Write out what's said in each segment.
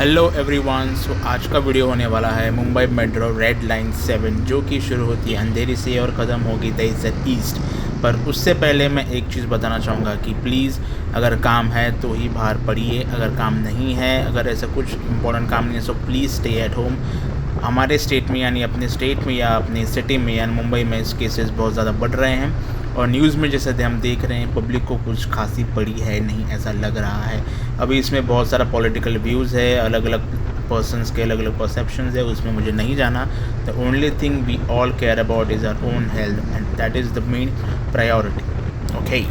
Hello everyone. सो आज का video होने वाला है मुंबई मेट्रो रेड लाइन 7 जो कि शुरू होती है अंधेरी से और ख़त्म होगी दहिसर ईस्ट। पर उससे पहले मैं एक चीज़ बताना चाहूँगा कि प्लीज़ अगर काम है तो ही बाहर पड़िए, अगर काम नहीं है, अगर ऐसा कुछ इंपॉर्टेंट काम नहीं है so please stay at home. हमारे स्टेट में यानी अपने स्टेट में या अपने सिटी में यानी मुंबई में इस केसेस बहुत ज़्यादा बढ़ रहे हैं और न्यूज़ में जैसे हम देख रहे हैं पब्लिक को कुछ खासी पड़ी है नहीं, ऐसा लग रहा है। अभी इसमें बहुत सारा पॉलिटिकल व्यूज़ है, अलग अलग पर्सनस के अलग अलग परसेप्शंस है, उसमें मुझे नहीं जाना। The only thing we all care about is our own health and that is the main priority. Okay,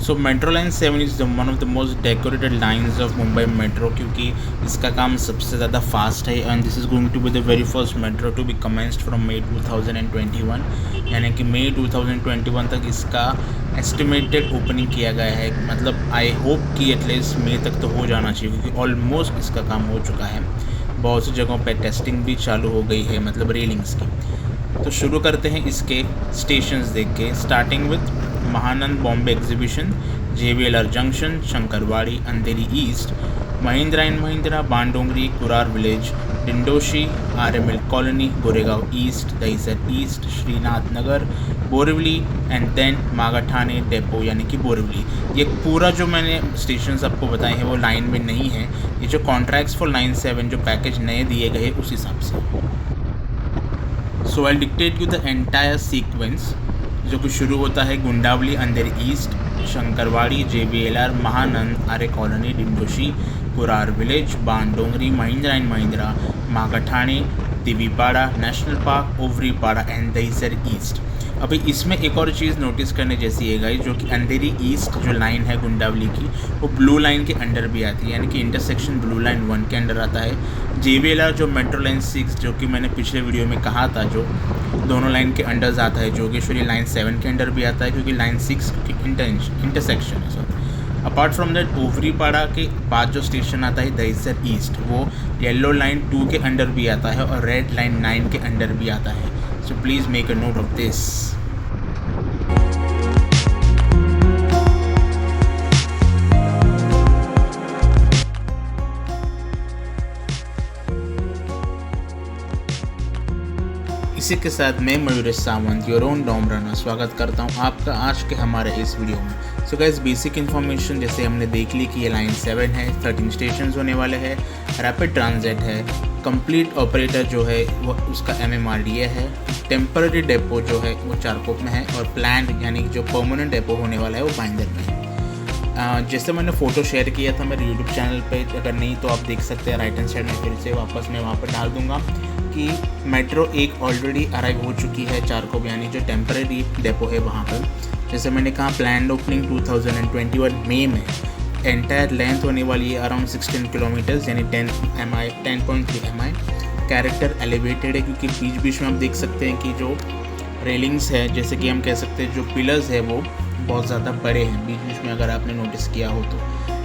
so metro line 7 is one of the most decorated lines of Mumbai metro क्योंकि इसका काम सबसे ज़्यादा फास्ट है and this is going to be the very first metro to be commenced from May 2021, यानी कि मई 2021 तक इसका एस्टिमेटेड ओपनिंग किया गया है। मतलब आई होप कि एटलीस्ट मई तक तो हो जाना चाहिए क्योंकि ऑलमोस्ट इसका काम हो चुका है। बहुत सी जगहों पर टेस्टिंग भी चालू हो गई है, मतलब रेलिंग्स की। तो शुरू करते हैं इसके स्टेशंस देख के, starting with Mahanand Bombay exhibition, JBLR junction, Shankarwadi, Andheri east, Mahindra and Mahindra, Bandongri, Kurar village, Dindoshi, RML colony, Goregaon east, Dahisar east, Shrinath Nagar, Borivali and then Magathane depot यानी कि बोरिवली। ये पूरा जो मैंने स्टेशंस आपको बताए हैं वो लाइन में नहीं है, ये जो कॉन्ट्रैक्ट्स फॉर लाइन 7 जो पैकेज नए दिए गए उस हिसाब से। So I dictate you the entire sequence जो कि शुरू होता है Gundavali, Andheri east, Shankarwadi, JBLR, Mahanand, Arya colony, Dindoshi, Kurar village, Bandongri, Mahindra and Mahindra, Magathane, Devipada, national park, Ovaripada and Dahisar east. अभी इसमें एक और चीज़ नोटिस करने जैसी है गाइस, जो कि अंधेरी ईस्ट जो लाइन है गुंडावली की वो ब्लू लाइन के अंडर भी आती है, यानी कि इंटरसेक्शन ब्लू लाइन 1 के अंडर आता है। JBLR जो मेट्रो लाइन 6 जो कि मैंने पिछले वीडियो में कहा था जो दोनों लाइन के अंडर आता है, जोगेश्वरी लाइन 7 के अंडर भी आता है क्योंकि लाइन 6 की इंटरसेक्शन है सर। अपार्ट फ्रॉम दैट ओवरीपाड़ा के बाद जो स्टेशन आता है दहिसर ईस्ट वो येलो लाइन 2 के अंडर भी आता है और रेड लाइन 9 के अंडर भी आता है। So please make a note of this. इसी के साथ मैं Mayuresh Sawant your own dom runner स्वागत करता हूं आपका आज के हमारे इस वीडियो में। सो गाइस बेसिक इन्फॉर्मेशन जैसे हमने देख ली कि ये लाइन 7 है, 13 स्टेशन होने वाले हैं, रैपिड ट्रांजिट है, कंप्लीट ऑपरेटर जो है वो उसका MMRDA है, टेम्पररी डेपो जो है वो चारकोप में है और प्लान यानी जो परमानेंट डेपो होने वाला है वो बाइंदर में है। जैसे मैंने फ़ोटो शेयर किया था मेरे यूट्यूब चैनल पे, अगर नहीं तो आप देख सकते हैं राइट हैंड साइड में, फिर से वापस मैं वहाँ पर डाल दूँगा कि मेट्रो एक ऑलरेडी अराइव हो चुकी है चारकोप यानी जो टेम्परेरी डेपो है वहाँ पर। जैसे मैंने कहा प्लान ओपनिंग 2021 मई में, एंटायर लेंथ होने वाली है अराउंड 16 किलोमीटर्स यानी 10.3 MI। कैरेक्टर एलिवेटेड है क्योंकि बीच बीच में आप देख सकते हैं कि जो रेलिंग्स है जैसे कि हम कह सकते हैं जो पिलर्स है वो बहुत ज़्यादा बड़े हैं बीच बीच में, अगर आपने नोटिस किया हो तो।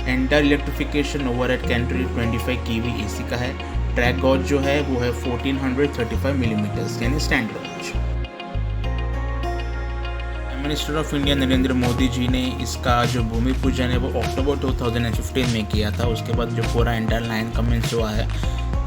Entire electrification overhead catenary 25 kV AC का है। ट्रैक गॉज जो है वो है 1435 मिलीमीटर्स यानी standard gauge. Prime minister of India Narendra Modi ji ने इसका जो भूमि पूजन है वो अक्टूबर 2015 में किया था। उसके बाद जो पूरा एंटायर लाइन कमेंस हुआ है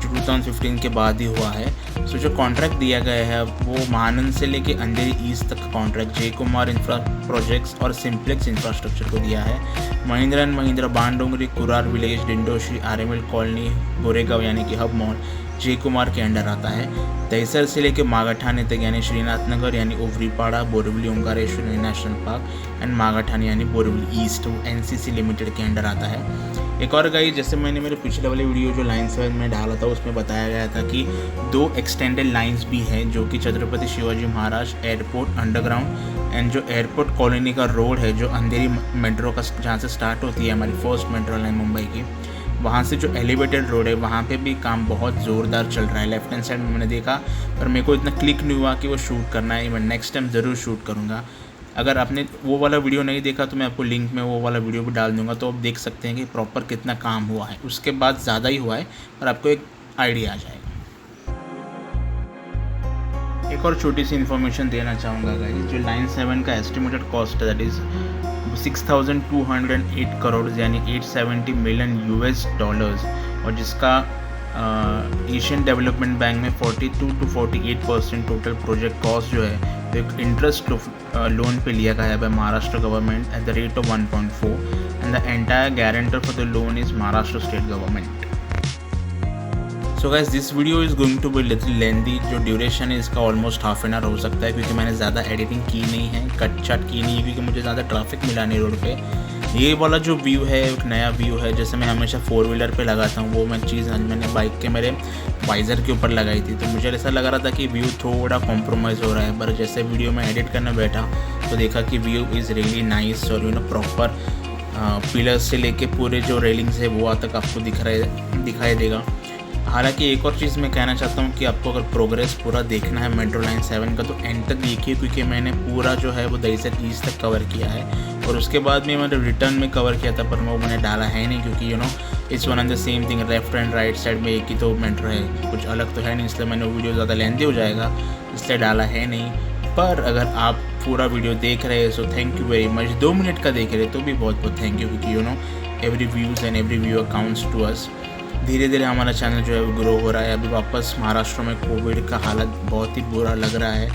जो 2015 के बाद ही हुआ है। सो जो कॉन्ट्रैक्ट दिया गया है वो महानंद से लेके अंधेरी ईस्ट तक contract J Kumar infra projects और सिंप्लेक्स इंफ्रास्ट्रक्चर को दिया है। Mahindra and Mahindra, Bandongri, Kurar village, Dindoshi, RML colony, Goregaon यानी कि हब मॉल जय कुमार के अंडर आता है। दहिसर से लेके मागाठाने तक यानी श्रीनाथ नगर यानी Ovaripada, Borivali, Omkareshwar national park and Magathane यानी बोरिवली ईस्ट NCC लिमिटेड के अंडर आता है। एक और गाइस जैसे मैंने मेरे पिछले वाले वीडियो जो लाइन 7 में डाला था उसमें बताया गया था कि 2 एक्सटेंडेड लाइंस भी हैं जो कि Chhatrapati Shivaji Maharaj airport underground and जो एयरपोर्ट कॉलोनी का रोड है जो अंधेरी मेट्रो का जहाँ से स्टार्ट होती है हमारी फर्स्ट मेट्रो लाइन मुंबई की, वहाँ से जो एलिवेटेड रोड है वहाँ पे भी काम बहुत ज़ोरदार चल रहा है। लेफ्ट हैंड साइड में मैंने देखा पर मेरे को इतना क्लिक नहीं हुआ कि वो शूट करना है, मैं नेक्स्ट टाइम ज़रूर शूट करूँगा। अगर आपने वो वाला वीडियो नहीं देखा तो मैं आपको लिंक में वो वाला वीडियो भी डाल दूँगा, तो आप देख सकते हैं कि प्रॉपर कितना काम हुआ है। उसके बाद ज़्यादा ही हुआ है पर आपको एक आइडिया आ जाएगा। एक और छोटी सी इन्फॉर्मेशन देना चाहूँगा गाइस, जो लाइन 7 का एस्टिमेटेड कॉस्ट है दैट इज़ $6,208 करोड़ यानी $870 मिलियन और जिसका एशियन डेवलपमेंट बैंक में 42 to 48% टोटल प्रोजेक्ट कॉस्ट जो है तो एक इंटरेस्ट लोन पे लिया गया है by Maharashtra government at the rate of 1.4 and the entire guarantor for the loan is Maharashtra state government. So guys this video is going to be little lengthy. जो duration है इसका ऑलमोस्ट हाफ एन आवर हो सकता है क्योंकि मैंने ज़्यादा editing की नहीं है, कट शट की नहीं है क्योंकि मुझे ज़्यादा ट्रैफिक मिला नहीं रोड पे. ये वाला जो व्यू है एक नया व्यू है, जैसे मैं हमेशा 4 व्हीलर पे लगाता हूँ वो मैं चीज़ आज मैंने बाइक के मेरे वाइज़र के ऊपर लगाई थी. तो मुझे ऐसा लग रहा था कि व्यू थोड़ा कॉम्प्रोमाइज़ हो रहा है, पर जैसे वीडियो में एडिट करने बैठा तो देखा कि व्यू इज़ रियली नाइस और प्रॉपर पिलर्स से लेके पूरे जो रेलिंग्स है वो तक आपको दिखाई देगा. हालांकि एक और चीज़ मैं कहना चाहता हूँ कि आपको अगर प्रोग्रेस पूरा देखना है मेट्रो लाइन 7 का तो एंड तक देखिए क्योंकि मैंने पूरा जो है वो दहीसर ईस्ट तक कवर किया है और उसके बाद में मैंने रिटर्न में कवर किया था, पर वो मैंने डाला है नहीं क्योंकि it's one and the same thing. Left and right side में एक ही तो मेट्रो है, कुछ अलग तो है नहीं, इसलिए मैंने वीडियो ज़्यादा लेंथी हो जाएगा इसलिए डाला है नहीं. पर अगर आप पूरा वीडियो देख रहे हैं so thank you very much. 2 minute का देख रहे तो भी बहुत बहुत थैंक यू क्योंकि every views and every view accounts to us. धीरे धीरे हमारा चैनल जो है वो ग्रो हो रहा है. अभी वापस महाराष्ट्र में कोविड का हालत बहुत ही बुरा लग रहा है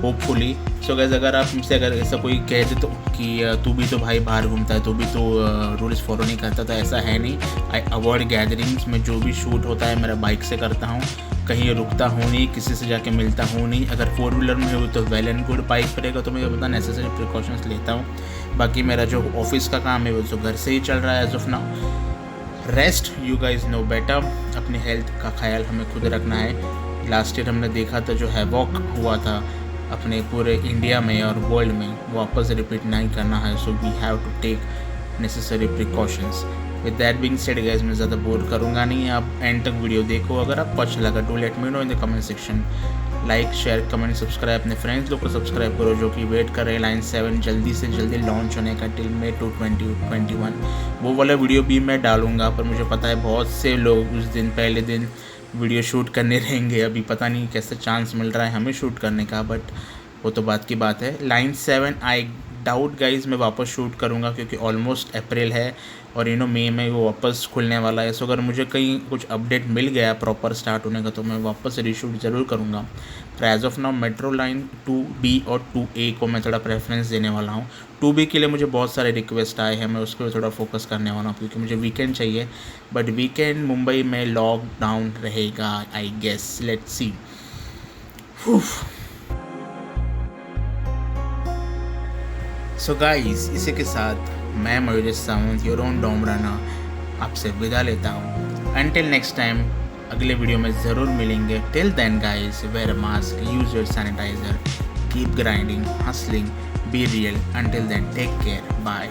होपफुली. सो गाइस अगर आप मुझसे अगर ऐसा कोई कह दे तो कि तू भी तो भाई बाहर घूमता है, तू भी तो रूल्स फॉलो नहीं करता, तो ऐसा है नहीं. आई अवॉइड गैदरिंग्स में जो भी शूट होता है मेरा बाइक से करता हूँ, कहीं रुकता हूँ नहीं, किसी से जाके मिलता हूँ नहीं. अगर 4 व्हीलर में हो तो वेल एंड गुड, बाइक पर रहेगा तो मैं अपना नेसेसरी प्रिकॉशंस लेता हूँ. बाकी मेरा जो ऑफिस का काम है वो तो घर से ही चल रहा है as of now. Rest you guys know better. अपनी हेल्थ का ख्याल हमें खुद रखना है. लास्ट ईयर हमने देखा था जो हैवॉक हुआ था अपने पूरे इंडिया में और वर्ल्ड में, वापस रिपीट नहीं करना है. So we have to take necessary precautions. With that being said guys मैं ज़्यादा बोर करूँगा नहीं, आप एंड तक वीडियो देखो. अगर आपको अच्छा लगा do let me know in the comment section. Like share comment subscribe, अपने फ्रेंड्स लोग को सब्सक्राइब करो जो कि वेट कर रहे हैं लाइन 7 जल्दी से जल्दी लॉन्च होने का टिल May 2021. वो वाला वीडियो भी मैं डालूंगा, पर मुझे पता है बहुत से लोग उस दिन पहले दिन वीडियो शूट करने रहेंगे. अभी पता नहीं कैसे चांस मिल रहा है हमें शूट करने का, बट वो तो बात की बात है. लाइन 7 आई डाउट गाइज मैं वापस शूट करूँगा क्योंकि ऑलमोस्ट अप्रैल है और मई में वो वापस खुलने वाला है. सो अगर मुझे कहीं कुछ अपडेट मिल गया प्रॉपर स्टार्ट होने का तो मैं वापस रीशूट ज़रूर करूँगा. पर as of now metro line 2B और 2A को मैं थोड़ा प्रेफरेंस देने वाला हूँ. 2B के लिए मुझे बहुत सारे रिक्वेस्ट आए हैं, मैं उसको थोड़ा फोकस करने वाला हूँ क्योंकि मुझे वीकेंड चाहिए. बट वीकेंड मुंबई में लॉकडाउन रहेगा I guess, let's see. So guys इसी के साथ मैं मयूरेश सावंत योर ओन डोमराना आपसे विदा लेता हूँ. अंटिल नेक्स्ट टाइम अगले वीडियो में ज़रूर मिलेंगे. Till then guys wear mask, use your sanitizer, keep grinding, hustling, be real. Until then take care, bye.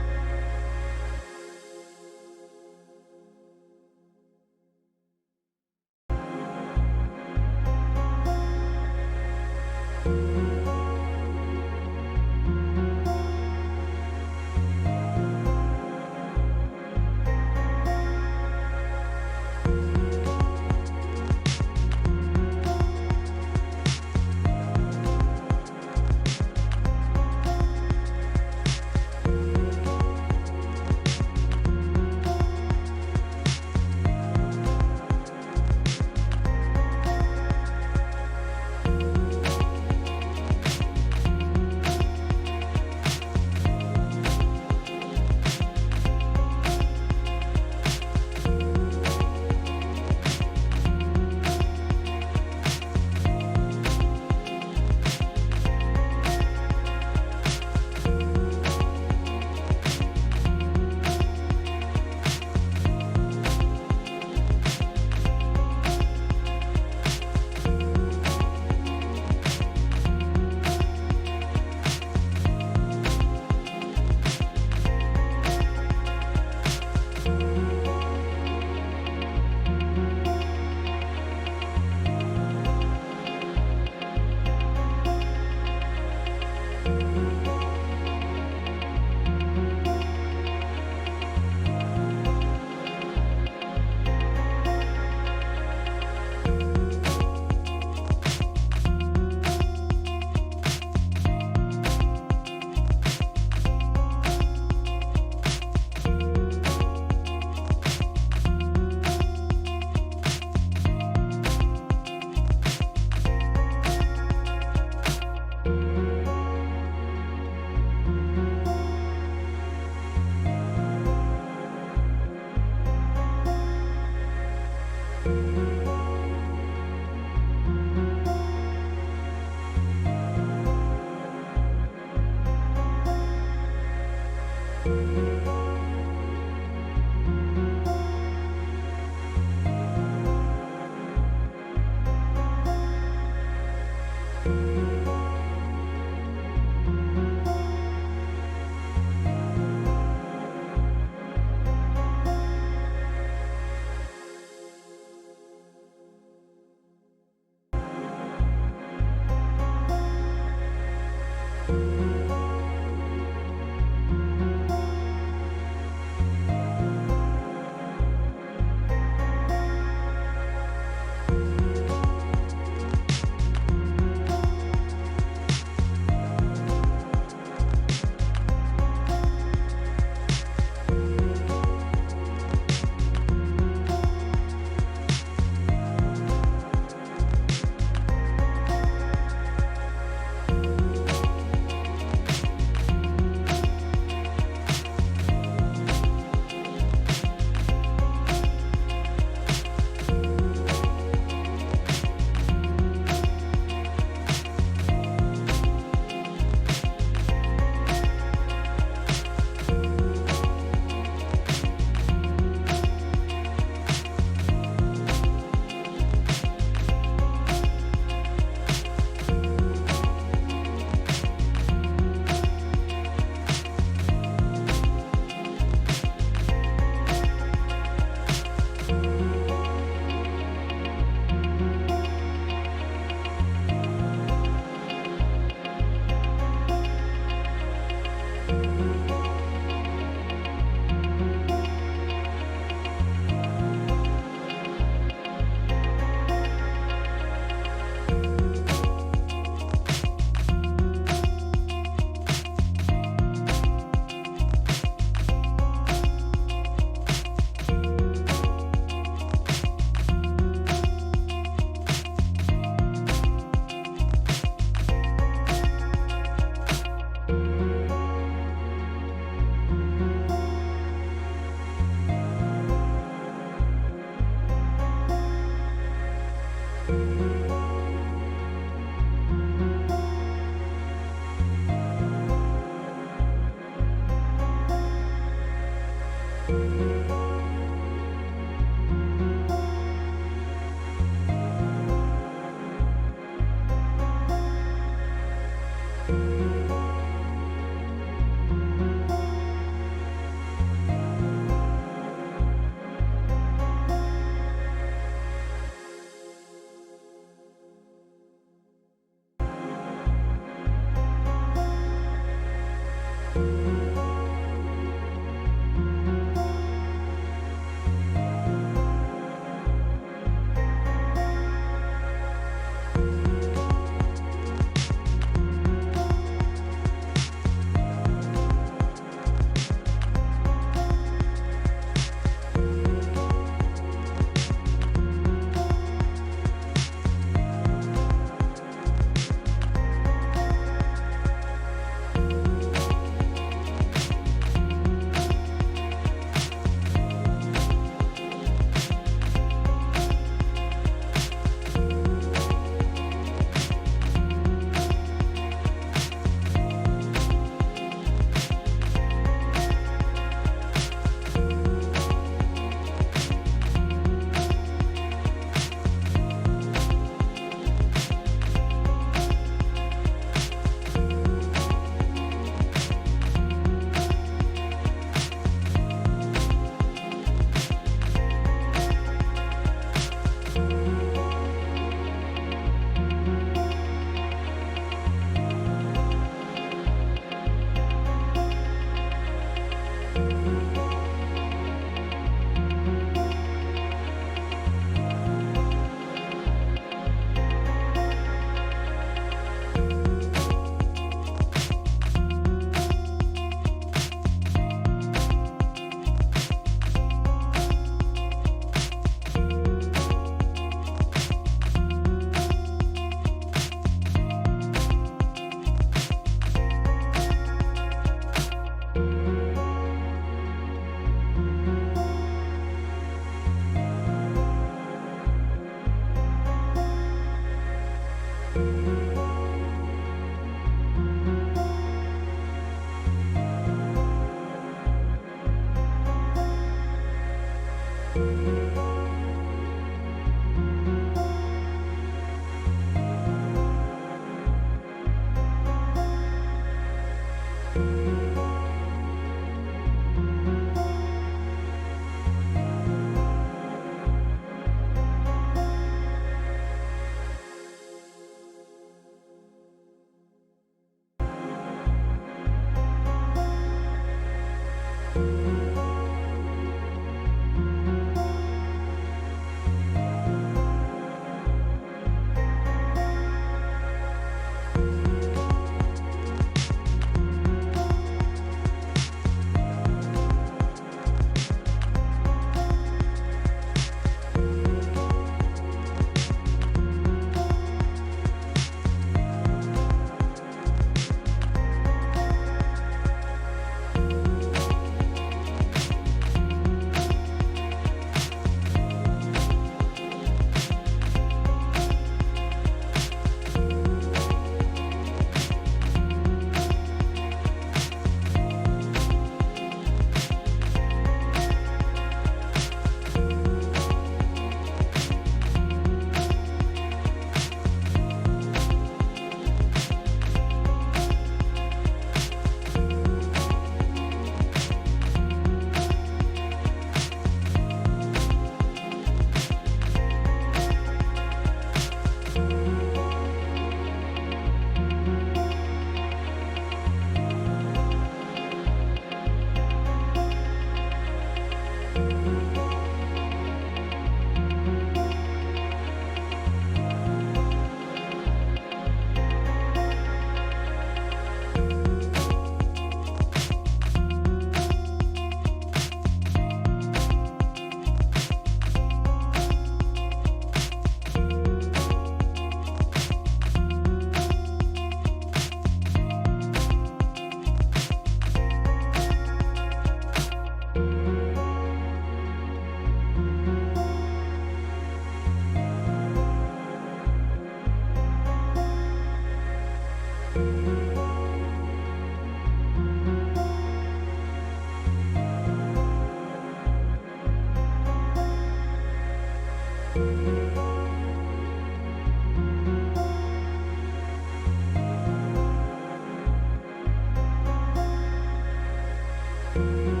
है।